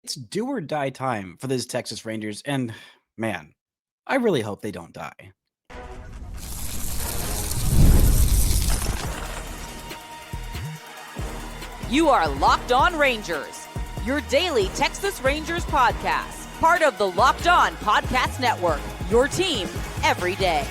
It's do or die time for this Texas Rangers, and man, I really hope they don't die. You are Locked On Rangers, your daily Texas Rangers podcast, part of the Locked On Podcast Network, your team every day.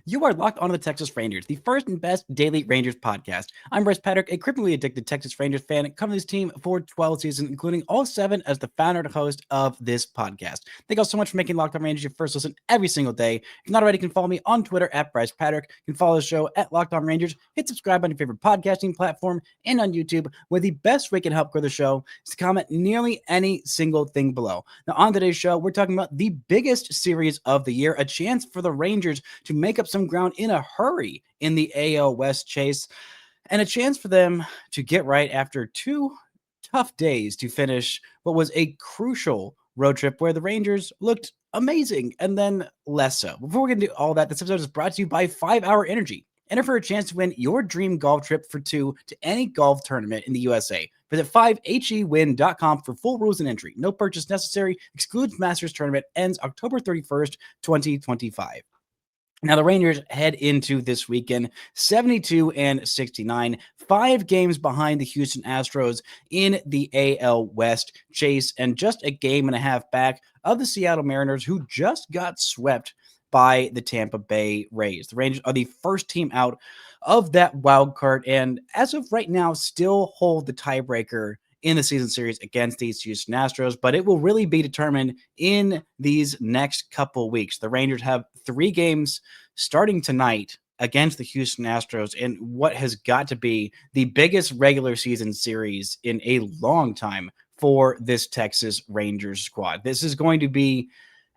You are locked onto the Texas Rangers, the first and best daily Rangers podcast. I'm Bryce Patrick, a criminally addicted Texas Rangers fan, covering this team for 12 seasons, including all 7 as the founder and host of this podcast. Thank you all so much for making Locked On Rangers your first listen every single day. If you're not already, you can follow me on Twitter at Bryce Patrick. You can follow the show at Locked On Rangers. Hit subscribe on your favorite podcasting platform and on YouTube, where the best way can help grow the show is to comment nearly any single thing below. Now, on today's show, we're talking about the biggest series of the year, a chance for the Rangers to make up some ground in a hurry in the AL West chase, and a chance for them to get right after 2 tough days to finish what was a crucial road trip where the Rangers looked amazing and then less so. Before we get into all that, this episode is brought to you by 5 Hour Energy. Enter for a chance to win your dream golf trip for 2 to any golf tournament in the USA. Visit 5hewin.com for full rules and entry. No purchase necessary. Excludes Masters tournament ends October 31st, 2025. Now, the Rangers head into this weekend 72-69, 5 games behind the Houston Astros in the AL West chase, and just a game and a half back of the Seattle Mariners, who just got swept by the Tampa Bay Rays. The Rangers are the first team out of that wild card, and as of right now, still hold the tiebreaker in the season series against these Houston Astros, but it will really be determined in these next couple weeks. The Rangers have 3 games starting tonight against the Houston Astros in what has got to be the biggest regular season series in a long time for this Texas Rangers squad. This is going to be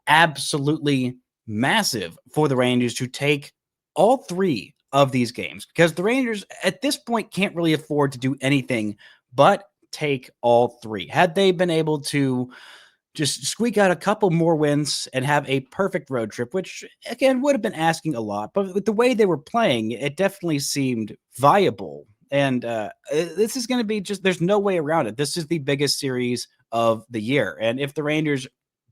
absolutely massive for the Rangers to take all 3 of these games, because the Rangers at this point can't really afford to do anything but take all 3. Had they been able to just squeak out a couple more wins and have a perfect road trip, which again would have been asking a lot, but with the way they were playing, it definitely seemed viable. And this is going to be there's no way around it. This is the biggest series of the year. And if the Rangers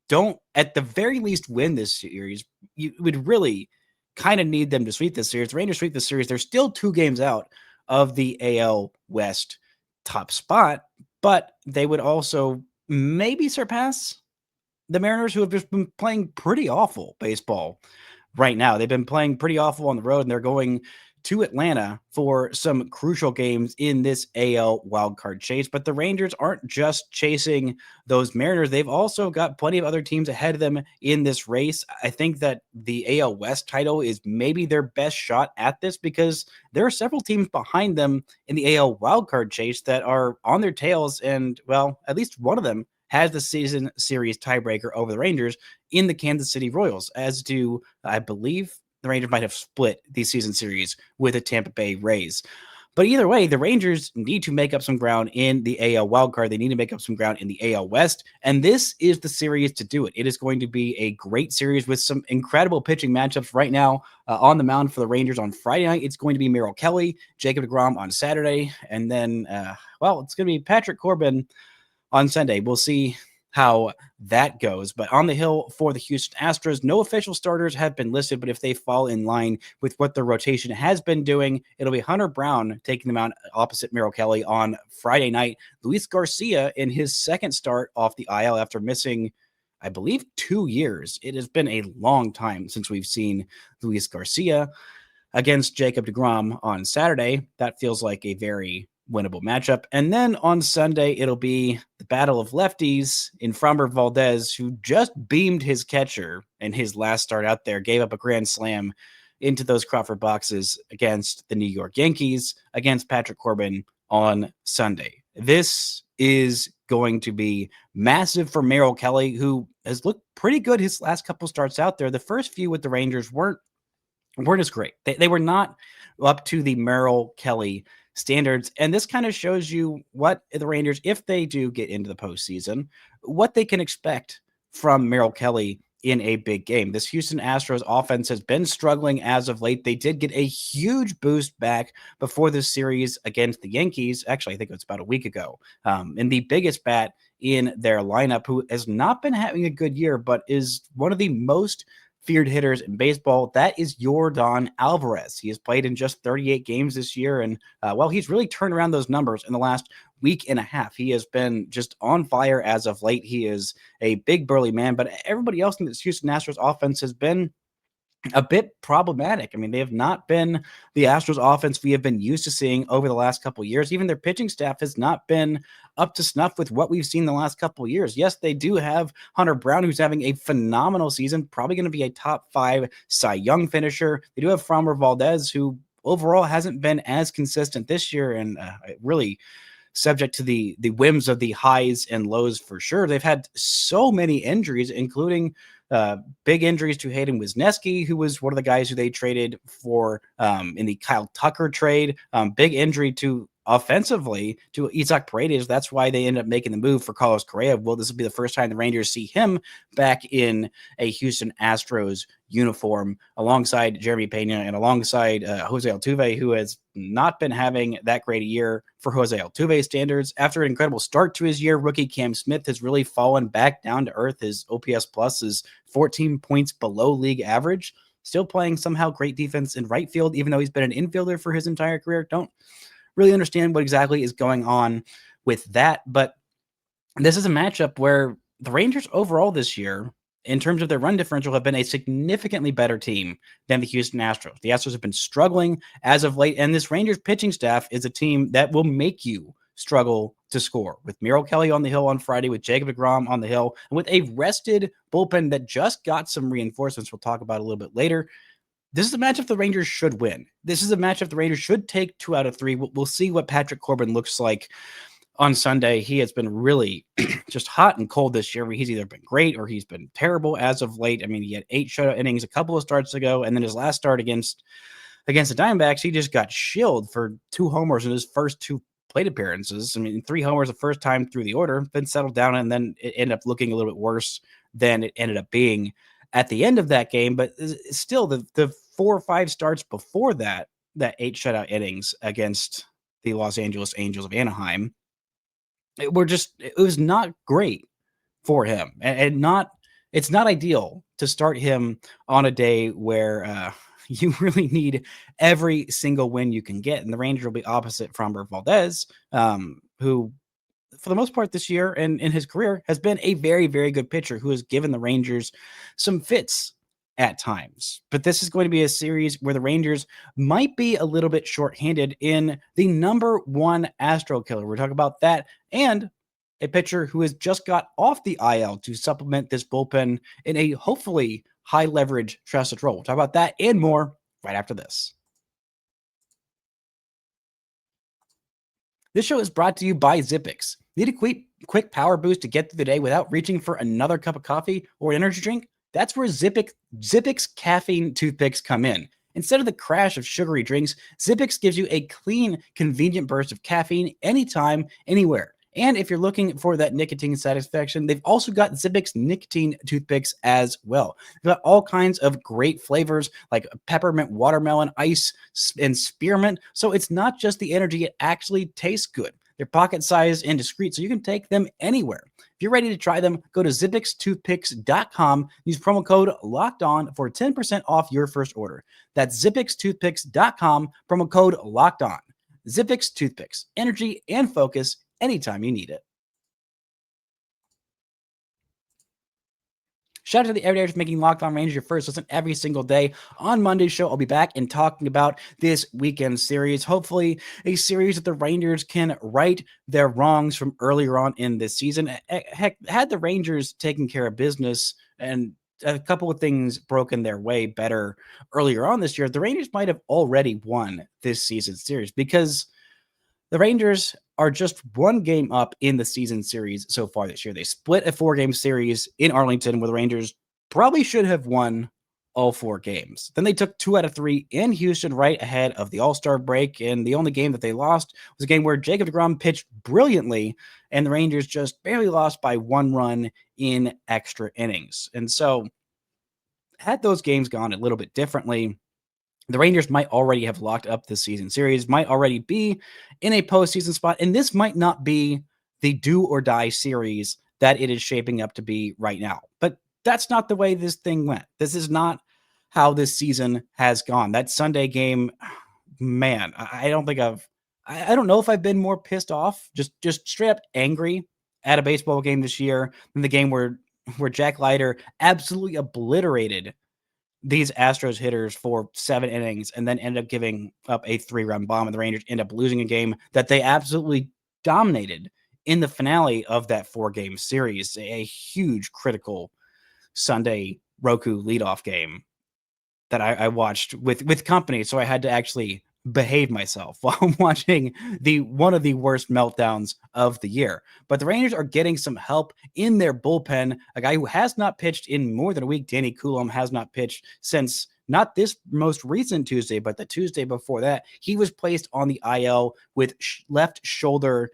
don't at the very least win this series, you would really kind of need them to sweep this series. The Rangers sweep this series, they're still 2 games out of the AL West top spot, but they would also maybe surpass the Mariners, who have just been playing pretty awful baseball right now. They've been playing pretty awful on the road, and they're going to Atlanta for some crucial games in this AL wildcard chase. But the Rangers aren't just chasing those Mariners. They've also got plenty of other teams ahead of them in this race. I think that the AL West title is maybe their best shot at this, because there are several teams behind them in the AL wildcard chase that are on their tails. And, well, at least one of them has the season series tiebreaker over the Rangers in the Kansas City Royals, as do, I believe, the Rangers might have split the season series with the Tampa Bay Rays. But either way, the Rangers need to make up some ground in the AL wildcard. They need to make up some ground in the AL West, and this is the series to do it. It is going to be a great series with some incredible pitching matchups right now on the mound for the Rangers on Friday night. It's going to be Merrill Kelly, Jacob deGrom on Saturday, and then, it's going to be Patrick Corbin on Sunday. We'll see how that goes. But on the hill for the Houston Astros, no official starters have been listed, but if they fall in line with what their rotation has been doing, it'll be Hunter Brown taking them out opposite Merrill Kelly on Friday night. Luis Garcia in his second start off the IL after missing, I believe, 2 years. It has been a long time since we've seen Luis Garcia against Jacob deGrom on Saturday. That feels like a very winnable matchup. And then on Sunday, it'll be the battle of lefties in Framber Valdez, who just beamed his catcher in his last start out there, gave up a grand slam into those Crawford boxes against the New York Yankees, against Patrick Corbin on Sunday. This is going to be massive for Merrill Kelly, who has looked pretty good his last couple starts out there. The first few with the Rangers weren't as great. They were not up to the Merrill Kelly standards. And this kind of shows you what the Rangers, if they do get into the postseason, what they can expect from Merrill Kelly in a big game. This Houston Astros offense has been struggling as of late. They did get a huge boost back before this series against the Yankees. Actually, I think it was about a week ago. And the biggest bat in their lineup, who has not been having a good year, but is one of the most feared hitters in baseball, that is Yordan Alvarez. He has played in just 38 games this year, and he's really turned around those numbers in the last week and a half. He has been just on fire as of late. He is a big burly man, but everybody else in this Houston Astros offense has been a bit problematic. I mean, they have not been the Astros offense we have been used to seeing over the last couple of years. Even their pitching staff has not been up to snuff with what we've seen the last couple of years. Yes, they do have Hunter Brown, who's having a phenomenal season, probably going to be a top 5 Cy Young finisher. They do have Framber Valdez, who overall hasn't been as consistent this year, and really subject to the whims of the highs and lows for sure. They've had so many injuries, including big injuries to Hayden Wisniewski, who was one of the guys who they traded for in the Kyle Tucker trade. Big injury to offensively to Isaac Paredes. That's why they ended up making the move for Carlos Correa. Well, this will be the first time the Rangers see him back in a Houston Astros uniform alongside Jeremy Pena and alongside Jose Altuve, who has not been having that great a year for Jose Altuve standards. After an incredible start to his year, rookie Cam Smith has really fallen back down to earth. His OPS plus is 14 points below league average. Still playing somehow great defense in right field, even though he's been an infielder for his entire career. Don't really understand what exactly is going on with that. But this is a matchup where the Rangers overall this year, in terms of their run differential, have been a significantly better team than the Houston Astros. The Astros have been struggling as of late, and this Rangers pitching staff is a team that will make you struggle to score. With Merrill Kelly on the hill on Friday, with Jacob deGrom on the hill, and with a rested bullpen that just got some reinforcements we'll talk about a little bit later. This is a matchup the Rangers should win. This is a matchup the Rangers should take 2 out of 3. We'll see what Patrick Corbin looks like on Sunday. He has been really just hot and cold this year. He's either been great or he's been terrible as of late. I mean, he had 8 shutout innings a couple of starts ago, and then his last start against the Diamondbacks, he just got shilled for 2 homers in his first 2 plate appearances. I mean, 3 homers the first time through the order, then settled down, and then it ended up looking a little bit worse than it ended up being at the end of that game. But still, the 4 or 5 starts before that 8 shutout innings against the Los Angeles Angels of Anaheim, it was not great for him, and it's not ideal to start him on a day where you really need every single win you can get. And the Rangers will be opposite Framber Valdez, who for the most part this year and in his career has been a very, very good pitcher who has given the Rangers some fits at times. But this is going to be a series where the Rangers might be a little bit shorthanded in the number 1 Astro killer. We're talking about that, and a pitcher who has just got off the IL to supplement this bullpen in a hopefully high leverage trusted role. We'll talk about that and more right after this. This show is brought to you by Zippix. Need a quick power boost to get through the day without reaching for another cup of coffee or energy drink? That's where Zippix caffeine toothpicks come in. Instead of the crash of sugary drinks, Zippix gives you a clean, convenient burst of caffeine anytime, anywhere. And if you're looking for that nicotine satisfaction, they've also got Zippix nicotine toothpicks as well. They've got all kinds of great flavors like peppermint, watermelon, ice, and spearmint. So it's not just the energy, it actually tastes good. They're pocket-sized and discreet, so you can take them anywhere. If you're ready to try them, go to zippixtoothpicks.com. Use promo code LOCKEDON for 10% off your first order. That's zippixtoothpicks.com, promo code LOCKEDON. Zippix Toothpicks, energy and focus anytime you need it. Shout out to the everydayers for making Locked On Rangers your first listen every single day. On Monday's show, I'll be back and talking about this weekend series. Hopefully, a series that the Rangers can right their wrongs from earlier on in this season. Heck, had the Rangers taken care of business and a couple of things broken their way better earlier on this year, the Rangers might have already won this season's series, because the Rangers are just 1 game up in the season series so far this year. They split a 4-game series in Arlington where the Rangers probably should have won all 4 games. Then they took 2 out of 3 in Houston right ahead of the All-Star break, and the only game that they lost was a game where Jacob deGrom pitched brilliantly, and the Rangers just barely lost by 1 run in extra innings. And so had those games gone a little bit differently, the Rangers might already have locked up this season series, might already be in a postseason spot, and this might not be the do or die series that it is shaping up to be right now. But that's not the way this thing went. This is not how this season has gone. That Sunday game, man, I don't think I don't know if I've been more pissed off, just straight up angry at a baseball game this year than the game where Jack Leiter absolutely obliterated these Astros hitters for 7 innings and then ended up giving up a 3-run bomb, and the Rangers end up losing a game that they absolutely dominated in the finale of that 4-game series. A huge critical Sunday Roku leadoff game that I watched with company, so I had to actually behave myself while watching one of the worst meltdowns of the year. But the Rangers are getting some help in their bullpen. A guy who has not pitched in more than a week, Danny Coulomb, has not pitched since not this most recent Tuesday, but the Tuesday before that. He was placed on the IL with left shoulder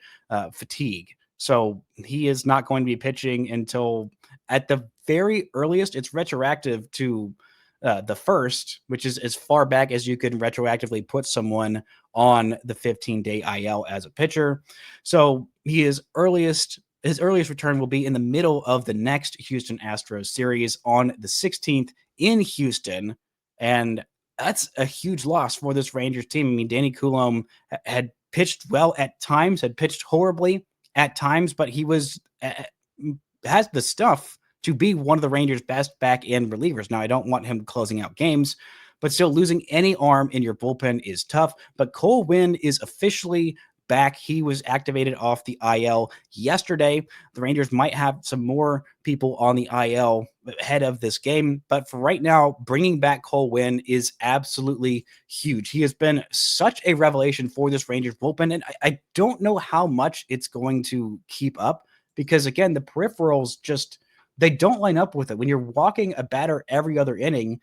fatigue. So he is not going to be pitching until, at the very earliest, it's retroactive to the first, which is as far back as you could retroactively put someone on the 15-day IL as a pitcher. So his earliest return will be in the middle of the next Houston Astros series on the 16th in Houston. And that's a huge loss for this Rangers team. I mean, Danny Coulomb had pitched well at times, had pitched horribly at times, but he has the stuff to be one of the Rangers' best back-end relievers. Now, I don't want him closing out games, but still losing any arm in your bullpen is tough. But Cole Winn is officially back. He was activated off the IL yesterday. The Rangers might have some more people on the IL ahead of this game, but for right now, bringing back Cole Winn is absolutely huge. He has been such a revelation for this Rangers bullpen, and I don't know how much it's going to keep up because, again, the peripherals just – they don't line up with it. When you're walking a batter every other inning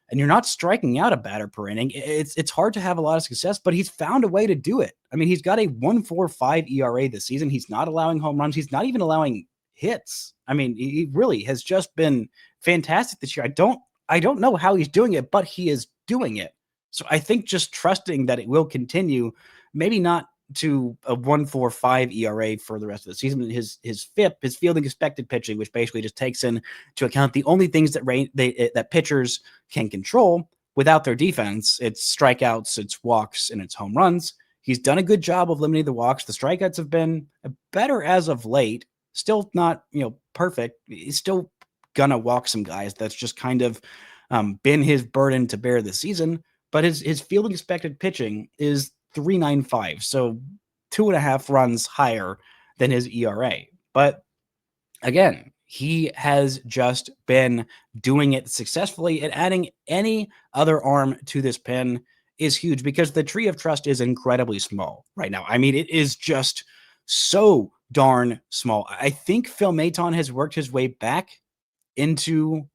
and you're not striking out a batter per inning, it's hard to have a lot of success, but he's found a way to do it. I mean, he's got a 1.45 ERA this season. He's not allowing home runs. He's not even allowing hits. I mean, he really has just been fantastic this year. I don't know how he's doing it, but he is doing it. So I think just trusting that it will continue, maybe not to a 1.45 ERA for the rest of the season. His FIP, his fielding expected pitching, which basically just takes into account the only things that pitchers can control without their defense. It's strikeouts, it's walks, and it's home runs. He's done a good job of limiting the walks. The strikeouts have been better as of late. Still not, perfect. He's still gonna walk some guys. That's just kind of been his burden to bear this season. But his fielding expected pitching is 3.95, so 2.5 runs higher than his ERA. But again, he has just been doing it successfully, and adding any other arm to this pen is huge because the tree of trust is incredibly small right now. I mean, it is just so darn small. I think Phil Maton has worked his way back into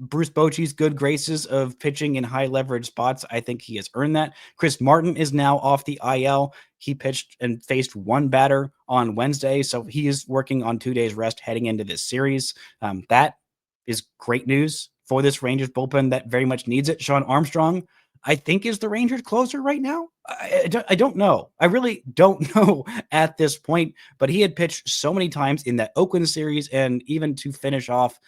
Bruce Bochy's good graces of pitching in high leverage spots. I think he has earned that. Chris Martin is now off the IL. He pitched and faced one batter on Wednesday, so he is working on 2 days rest heading into this series. That is great news for this Rangers bullpen that very much needs it. Sean Armstrong, I think, is the Rangers closer right now. I don't know. I really don't know at this point, but he had pitched so many times in that Oakland series, and even to finish off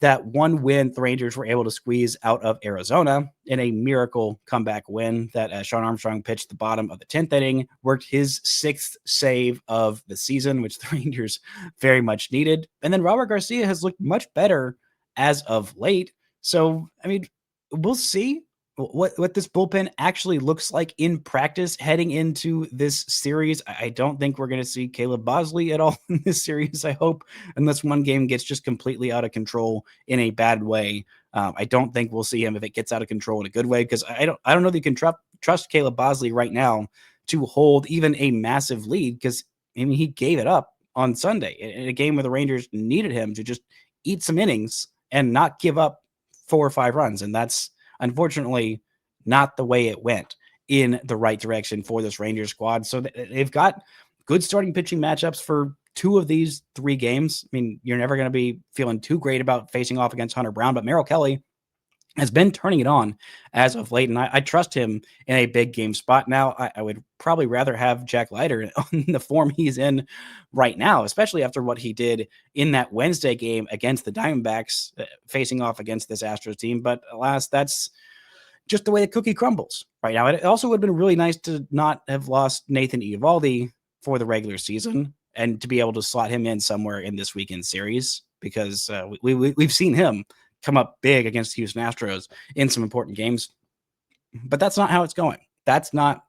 that one win the Rangers were able to squeeze out of Arizona in a miracle comeback win that Sean Armstrong pitched the bottom of the 10th inning, worked his 6th save of the season, which the Rangers very much needed. And then Robert Garcia has looked much better as of late. So, I mean, we'll see what this bullpen actually looks like in practice heading into this series. I don't think we're going to see Caleb Bosley at all in this series, I hope, unless one game gets just completely out of control in a bad way. I don't think we'll see him if it gets out of control in a good way, because I don't know that you can trust Caleb Bosley right now to hold even a massive lead, because I mean, he gave it up on Sunday in a game where the Rangers needed him to just eat some innings and not give up 4 or 5 runs. And that's unfortunately not the way it went in the right direction for this Rangers squad. So they've got good starting pitching matchups for 2 of these 3 games, I mean, you're never going to be feeling too great about facing off against Hunter Brown, but Merrill Kelly has been turning it on as of late, and I trust him in a big game spot. Now, I would probably rather have Jack Leiter on the form he's in right now, especially after what he did in that Wednesday game against the Diamondbacks, facing off against this Astros team. But alas, that's just the way the cookie crumbles right now. It also would have been really nice to not have lost Nathan Eovaldi for the regular season and to be able to slot him in somewhere in this weekend series, because we've seen him come up big against the Houston Astros in some important games. But that's not how it's going. That's not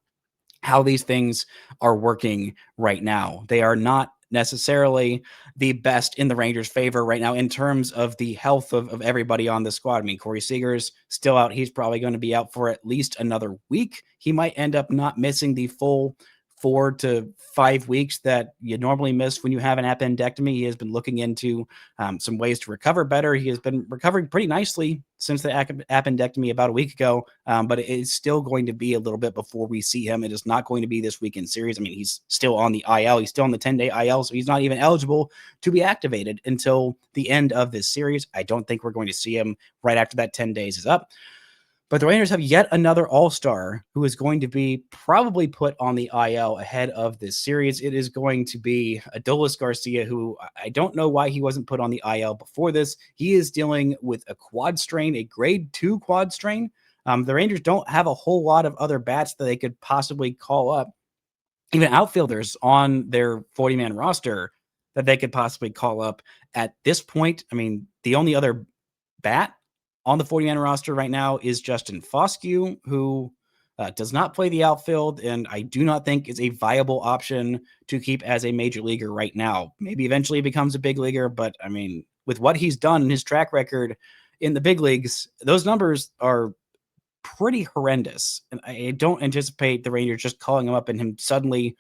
how these things are working right now. They are not necessarily the best in the Rangers' favor right now in terms of the health of everybody on the squad. I mean, Corey Seager's still out. He's probably going to be out for at least another week. He might end up not missing the full 4 to 5 weeks that you normally miss when you have an appendectomy. He has been looking into some ways to recover better. He has been recovering pretty nicely since the appendectomy about a week ago, but it is still going to be a little bit before we see him. It is not going to be this weekend series. I mean, he's still on the IL. He's still on the 10-day IL, so he's not even eligible to be activated until the end of this series. I don't think we're going to see him right after that 10 days is up. But the Rangers have yet another all-star who is going to be probably put on the IL ahead of this series. It is going to be Adolis Garcia, who I don't know why he wasn't put on the IL before this. He is dealing with a quad strain, a grade 2 quad strain. The Rangers don't have a whole lot of other bats that they could possibly call up, even outfielders on their 40-man roster that they could possibly call up at this point. I mean, the only other bat on the 40-man roster right now is Justin Foscue, who does not play the outfield, and I do not think is a viable option to keep as a major leaguer right now. Maybe eventually he becomes a big leaguer, but I mean, with what he's done in his track record in the big leagues, those numbers are pretty horrendous. And I don't anticipate the Rangers just calling him up and him suddenly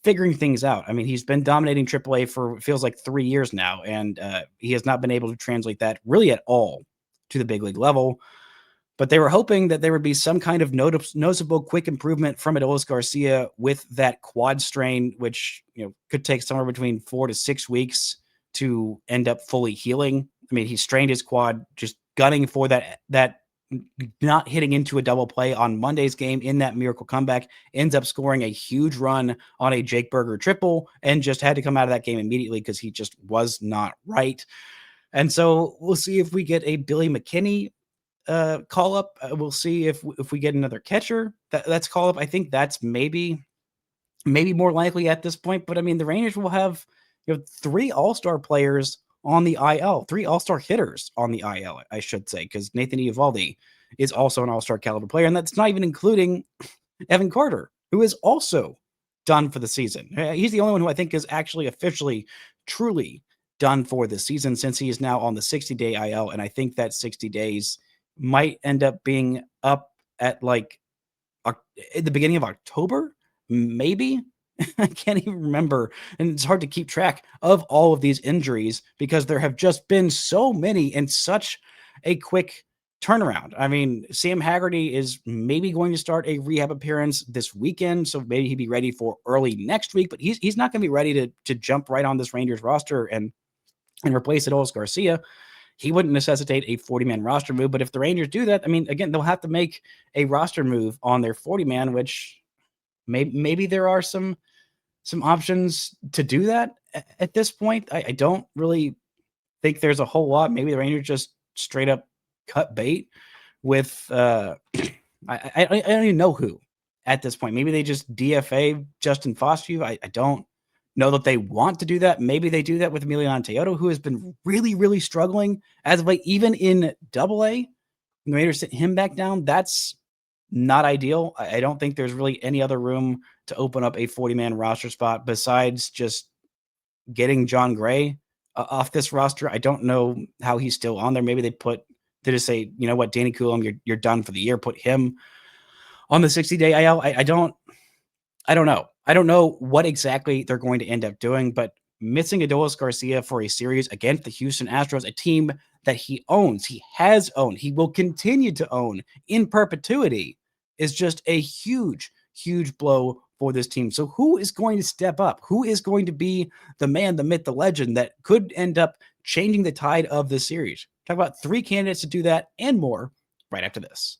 figuring things out. I mean, he's been dominating AAA for feels like 3 years now, and he has not been able to translate that really at all to the big league level. But they were hoping that there would be some kind of noticeable quick improvement from Adolis Garcia with that quad strain, which could take somewhere between 4 to 6 weeks to end up fully healing. I mean, he strained his quad just gunning for that not hitting into a double play on Monday's game in that miracle comeback, ends up scoring a huge run on a Jake Berger triple and just had to come out of that game immediately because he just was not right. And so we'll see if we get a Billy McKinney call up. We'll see if we get another catcher that's call up. I think that's maybe more likely at this point. But I mean, the Rangers will have 3 all-star players on the IL, 3 all-star hitters on the IL, I should say, because Nathan Eovaldi is also an all-star caliber player, and that's not even including Evan Carter, who is also done for the season. He's the only one who I think is actually officially, truly done for the season, since he is now on the 60-day IL, and I think that 60 days might end up being up at like at the beginning of October, maybe. I can't even remember, and it's hard to keep track of all of these injuries because there have just been so many in such a quick turnaround. I mean, Sam Haggerty is maybe going to start a rehab appearance this weekend, so maybe he'd be ready for early next week, but he's not going to be ready to jump right on this Rangers roster and replace Adolis Garcia. He wouldn't necessitate a 40-man roster move, but if the Rangers do that, I mean, again, they'll have to make a roster move on their 40-man, which maybe there are some options to do that at this point. I don't really think there's a whole lot. Maybe the Rangers just straight up cut bait with I don't even know who at this point. Maybe they just DFA Justin Foscue. I don't know that they want to do that. Maybe they do that with Emiliano Teodo, who has been really, really struggling as of late, even in AA. The Raiders sit him back down. That's not ideal. I don't think there's really any other room to open up a 40-man roster spot besides just getting John Gray off this roster. I don't know how he's still on there. Maybe they just say, you know what, Danny Coulomb, you're done for the year. Put him on the 60-day IL. I don't know. I don't know what exactly they're going to end up doing, but missing Adolis Garcia for a series against the Houston Astros, a team that he owns, he has owned, he will continue to own in perpetuity, is just a huge, huge blow for this team. So who is going to step up? Who is going to be the man, the myth, the legend that could end up changing the tide of this series? Talk about 3 candidates to do that and more right after this.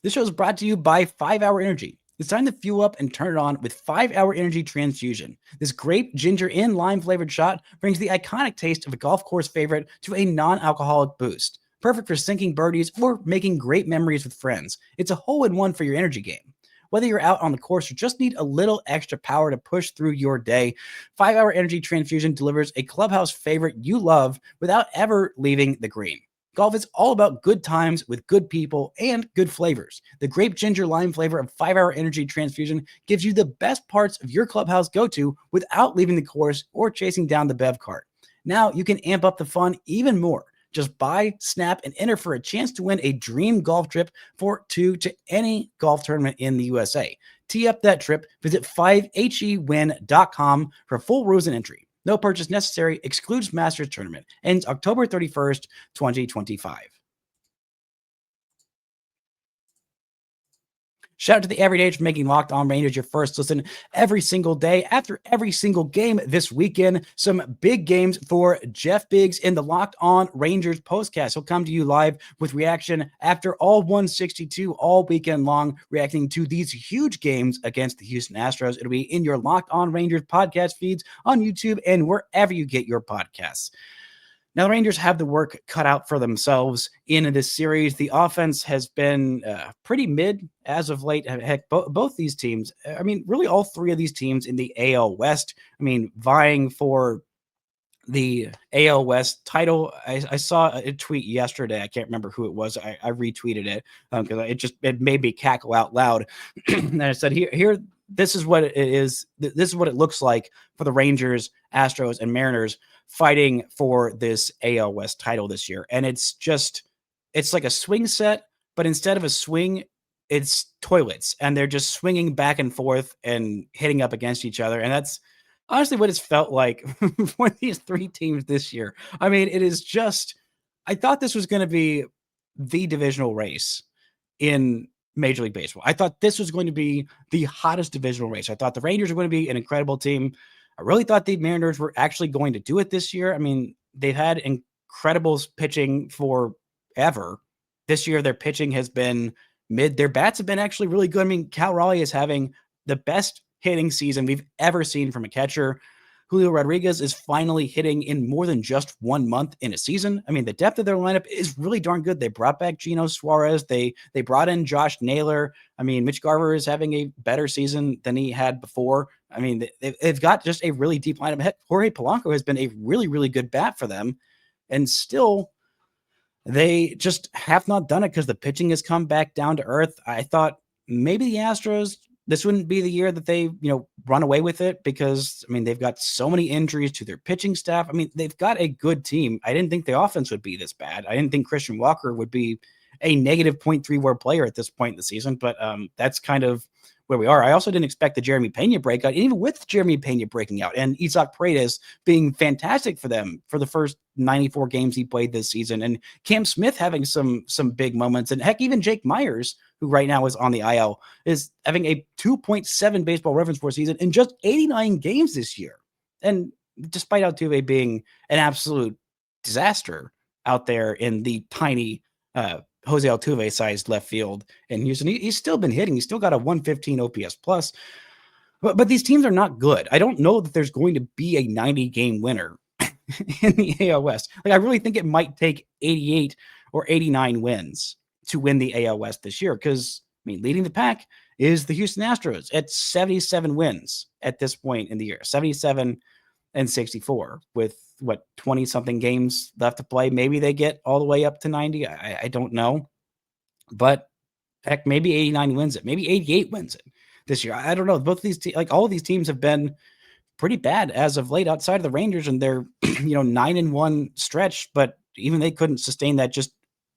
This show is brought to you by 5-Hour Energy. It's time to fuel up and turn it on with 5-Hour Energy Transfusion. This grape, ginger, and lime flavored shot brings the iconic taste of a golf course favorite to a non-alcoholic boost. Perfect for sinking birdies or making great memories with friends. It's a hole-in-one for your energy game. Whether you're out on the course or just need a little extra power to push through your day, 5-Hour Energy Transfusion delivers a clubhouse favorite you love without ever leaving the green. Golf is all about good times with good people and good flavors. The grape ginger lime flavor of 5-Hour Energy Transfusion gives you the best parts of your clubhouse go-to without leaving the course or chasing down the bev cart. Now you can amp up the fun even more. Just buy, snap, and enter for a chance to win a dream golf trip for 2 to any golf tournament in the USA. Tee up that trip. Visit 5hewin.com for full rules and entry. No purchase necessary. Excludes Masters Tournament. Ends October 31st, 2025. Shout out to the Everydayers for making Locked On Rangers your first listen every single day after every single game this weekend. Some big games for Jeff Biggs in the Locked On Rangers postcast. He'll come to you live with reaction after all 162 all weekend long, reacting to these huge games against the Houston Astros. It'll be in your Locked On Rangers podcast feeds on YouTube and wherever you get your podcasts. Now, the Rangers have the work cut out for themselves in this series. The offense has been pretty mid as of late. Heck, both these teams, I mean, really all 3 of these teams in the AL West, I mean, vying for the AL West title. I saw a tweet yesterday. I can't remember who it was. I retweeted it because it made me cackle out loud. And I said, here, this is what it is. This is what it looks like for the Rangers, Astros, and Mariners fighting for this AL West title this year. And it's like a swing set, but instead of a swing, it's toilets, and they're just swinging back and forth and hitting up against each other. And that's honestly what it's felt like for these 3 teams this year. I mean, it is just, I thought this was going to be the divisional race in Major League Baseball. I thought this was going to be the hottest divisional race. I thought the Rangers were going to be an incredible team. I really thought the Mariners were actually going to do it this year. I mean, they've had incredible pitching forever. This year, their pitching has been mid. Their bats have been actually really good. I mean, Cal Raleigh is having the best hitting season we've ever seen from a catcher. Julio Rodriguez is finally hitting in more than just 1 month in a season. I mean, the depth of their lineup is really darn good. They brought back Geno Suarez. They brought in Josh Naylor. I mean, Mitch Garver is having a better season than he had before. I mean, they've got just a really deep lineup. Heck, Jorge Polanco has been a really, really good bat for them. And still, they just have not done it because the pitching has come back down to earth. I thought maybe the Astros, this wouldn't be the year that they, run away with it because, I mean, they've got so many injuries to their pitching staff. I mean, they've got a good team. I didn't think the offense would be this bad. I didn't think Christian Walker would be a negative 0.3 WAR player at this point in the season, but that's kind of where we are. I also didn't expect the Jeremy Pena breakout, even with Jeremy Pena breaking out and Isaac Paredes being fantastic for them for the first 94 games he played this season, and Cam Smith having some big moments, and heck, even Jake Myers, who right now is on the IL, is having a 2.7 baseball reference for season in just 89 games this year. And despite Altuve being an absolute disaster out there in the tiny Jose Altuve-sized left field in Houston, he's still been hitting. He's still got a 115 OPS plus. But these teams are not good. I don't know that there's going to be a 90-game winner in the AL West. Like, I really think it might take 88 or 89 wins to win the AL West this year because, I mean, leading the pack is the Houston Astros at 77 wins at this point in the year, 77 and 64 with 20-something games left to play. Maybe they get all the way up to 90. I don't know. But heck, maybe 89 wins it. Maybe 88 wins it this year. I don't know. Both of these all of these teams have been pretty bad as of late outside of the Rangers and their 9-1 stretch, but even they couldn't sustain that, just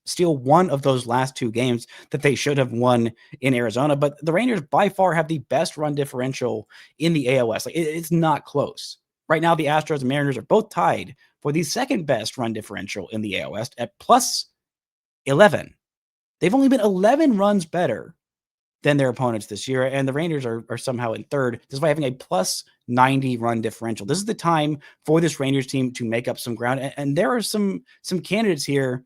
steal one of those last 2 games that they should have won in Arizona. But the Rangers by far have the best run differential in the AL West. Like, it's not close. Right now, the Astros and Mariners are both tied for the second best run differential in the AL West at plus 11. they've only been 11 runs better than their opponents this year, and the Rangers are somehow in third, despite having a plus 90 run differential. This is the time for this Rangers team to make up some ground, and there are some candidates here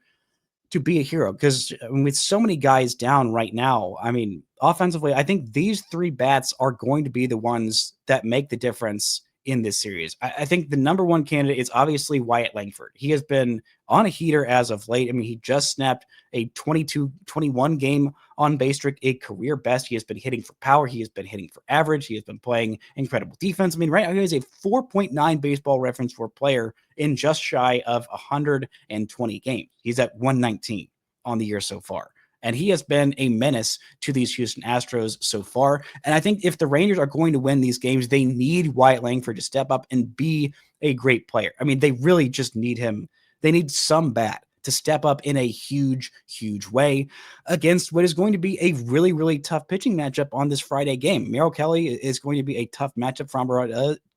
to be a hero because with so many guys down right now, I mean, offensively, I think these three bats are going to be the ones that make the difference in this series. I think the number one candidate is obviously Wyatt Langford. He has been on a heater as of late. I mean, he just snapped a 22-21 game on base streak, a career best. He has been hitting for power. He has been hitting for average. He has been playing incredible defense. I mean, right now he has a 4.9 baseball reference for player in just shy of 120 games. He's at 119 on the year so far. And he has been a menace to these Houston Astros so far. And I think if the Rangers are going to win these games, they need Wyatt Langford to step up and be a great player. I mean, they really just need him. They need some bat to step up in a huge, huge way against what is going to be a really, really tough pitching matchup on this Friday game. Merrill Kelly is going to be a tough matchup.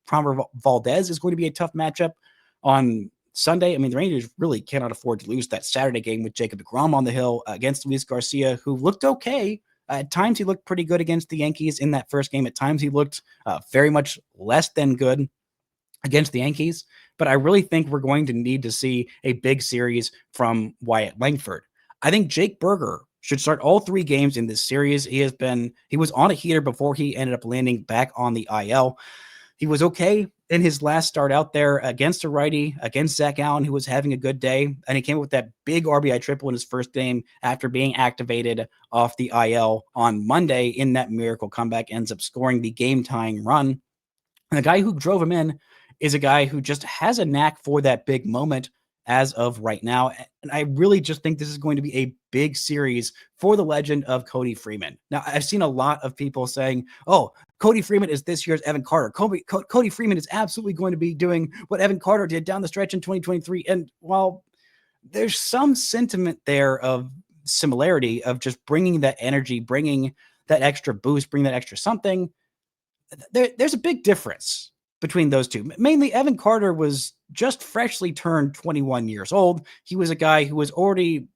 Framber Valdez is going to be a tough matchup on Sunday. I mean, the Rangers really cannot afford to lose that Saturday game with Jacob deGrom on the hill against Luis Garcia, who looked okay. At times, he looked pretty good against the Yankees in that first game. At times, he looked very much less than good against the Yankees. But I really think we're going to need to see a big series from Wyatt Langford. I think Jake Berger should start all three games in this series. He was on a heater before he ended up landing back on the IL. He was okay in his last start out there against a righty, against Zach Allen, who was having a good day. And he came up with that big RBI triple in his first game after being activated off the IL on Monday in that miracle comeback, ends up scoring the game-tying run. And the guy who drove him in is a guy who just has a knack for that big moment as of right now. And I really just think this is going to be a big series for the legend of Cody Freeman. Now, I've seen a lot of people saying, oh, Cody Freeman is this year's Evan Carter. Cody Freeman is absolutely going to be doing what Evan Carter did down the stretch in 2023. And while there's some sentiment there of similarity of just bringing that energy, bringing that extra boost, bringing that extra something, there's a big difference between those two. Mainly, Evan Carter was just freshly turned 21 years old. He was a guy who was already,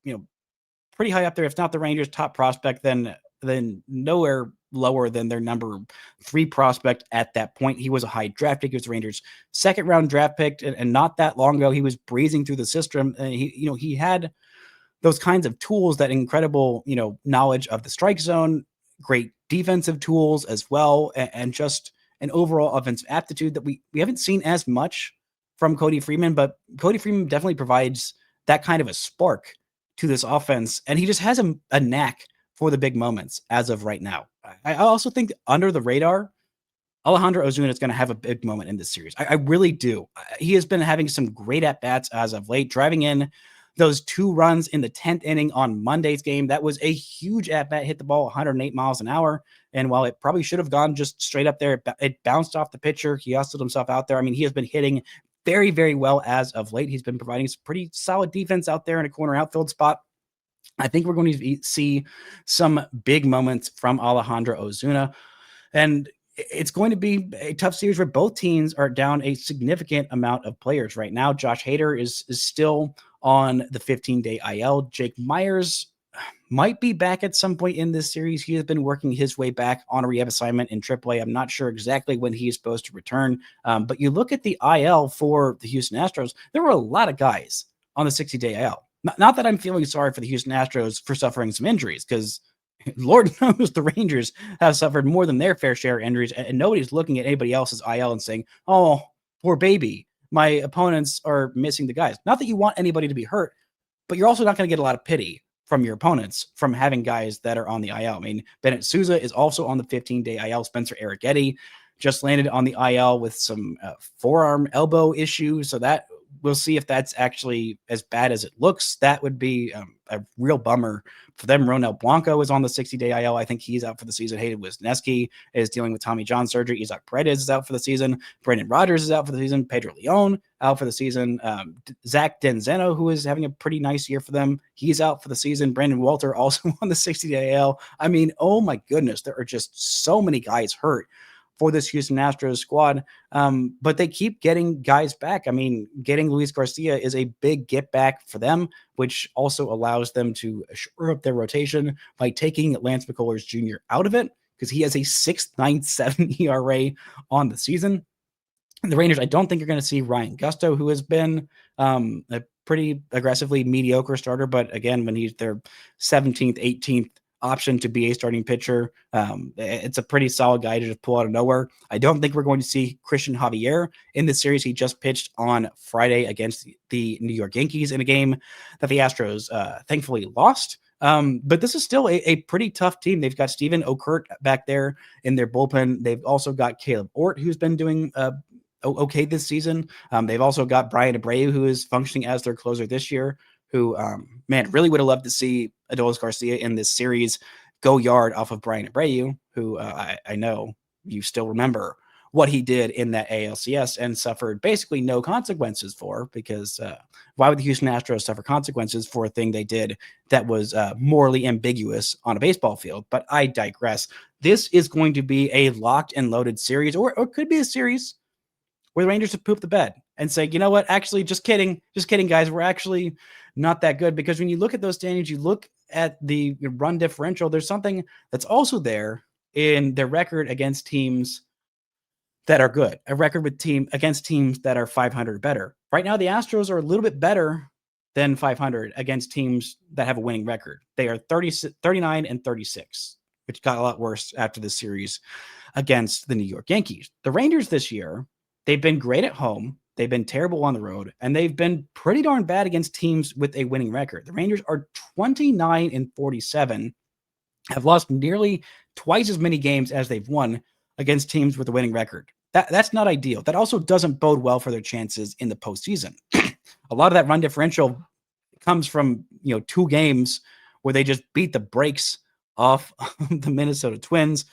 pretty high up there, if not the Rangers' top prospect, then nowhere lower than their number 3 prospect at that point. He was a high draft pick. He was the Rangers' second-round draft pick, and not that long ago, he was breezing through the system. And he had those kinds of tools, that incredible, knowledge of the strike zone, great defensive tools as well, and just an overall offensive aptitude that we haven't seen as much from Cody Freeman, but Cody Freeman definitely provides that kind of a spark to this offense, and he just has a knack for the big moments as of right now. I also think under the radar, Alejandro Ozuna is going to have a big moment in this series. I really do. He has been having some great at-bats as of late, driving in those 2 runs in the 10th inning on Monday's game. That was a huge at-bat, hit the ball 108 miles an hour. And while it probably should have gone just straight up there, it bounced off the pitcher. He hustled himself out there. I mean, he has been hitting very, very well as of late. He's been providing some pretty solid defense out there in a corner outfield spot. I think we're going to see some big moments from Alejandro Ozuna. And it's going to be a tough series where both teams are down a significant amount of players right now. Josh Hader is still on the 15-day IL. Jake Myers might be back at some point in this series. He has been working his way back on a rehab assignment in AAA. I'm not sure exactly when he is supposed to return. But you look at the IL for the Houston Astros, there were a lot of guys on the 60-day IL. Not that I'm feeling sorry for the Houston Astros for suffering some injuries, because Lord knows the Rangers have suffered more than their fair share of injuries, and nobody's looking at anybody else's IL and saying, oh, poor baby, my opponents are missing the guys. Not that you want anybody to be hurt, but you're also not going to get a lot of pity from your opponents from having guys that are on the IL. I mean, Bennett Sousa is also on the 15-day IL. Spencer Arrighetti just landed on the IL with some forearm elbow issues, so that we'll see if that's actually as bad as it looks. That would be a real bummer for them. Ronel Blanco is on the 60-day IL. I think he's out for the season. Hayden Wisniewski is dealing with Tommy John surgery. Isaac Paredes is out for the season. Brendan Rodgers is out for the season. Pedro Leon out for the season. Zach Denzeno, who is having a pretty nice year for them, he's out for the season. Brandon Walter also on the 60-day IL. I mean, oh my goodness, there are just so many guys hurt for this Houston Astros squad. But they keep getting guys back. I mean, getting Luis Garcia is a big get back for them, which also allows them to shore up their rotation by taking Lance McCullers Jr. out of it, because he has a 6.97 ERA on the season. The Rangers, I don't think you're going to see Ryan Gusto, who has been a pretty aggressively mediocre starter. But again, when he's their 17th, 18th option to be a starting pitcher, it's a pretty solid guy to just pull out of nowhere. I don't think we're going to see Christian Javier in this series. He just pitched on Friday against the New York Yankees in a game that the Astros thankfully lost. But this is still a pretty tough team. They've got Steven Okert back there in their bullpen. They've also got Caleb Ort, who's been doing okay this season. They've also got Brian Abreu, who is functioning as their closer this year, who, man, really would have loved to see Adolis Garcia in this series go yard off of Brian Abreu, who I know you still remember what he did in that ALCS and suffered basically no consequences for, because why would the Houston Astros suffer consequences for a thing they did that was morally ambiguous on a baseball field? But I digress. This is going to be a locked and loaded series, or it could be a series where the Rangers have pooped the bed and say, you know what, actually, just kidding, guys. We're actually not that good. Because when you look at those standings, you look at the run differential, there's something that's also there in their record against teams that are good, a record with against teams that are 500 better. Right now, the Astros are a little bit better than 500 against teams that have a winning record. They are 39 and 36, which got a lot worse after this series against the New York Yankees. The Rangers this year, they've been great at home. They've been terrible on the road, and they've been pretty darn bad against teams with a winning record. The Rangers are 29 and 47, have lost nearly twice as many games as they've won against teams with a winning record. That's not ideal. That also doesn't bode well for their chances in the postseason. A lot of that run differential comes from 2 games where they just beat the brakes off the Minnesota Twins.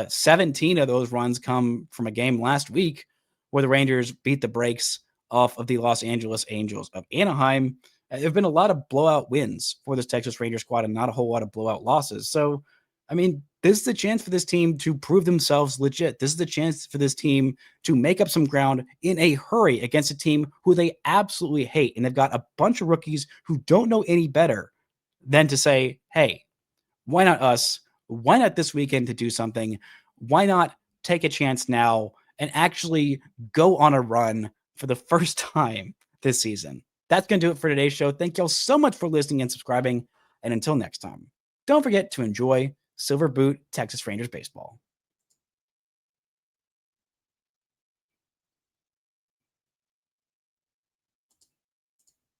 17 of those runs come from a game last week where the Rangers beat the brakes off of the Los Angeles Angels of Anaheim. There have been a lot of blowout wins for this Texas Rangers squad and not a whole lot of blowout losses. So, I mean, this is the chance for this team to prove themselves legit. This is the chance for this team to make up some ground in a hurry against a team who they absolutely hate. And they've got a bunch of rookies who don't know any better than to say, hey, why not us? Why not this weekend to do something? Why not take a chance now and actually go on a run for the first time this season? That's going to do it for today's show. Thank y'all so much for listening and subscribing. And until next time, don't forget to enjoy Silver Boot Texas Rangers baseball.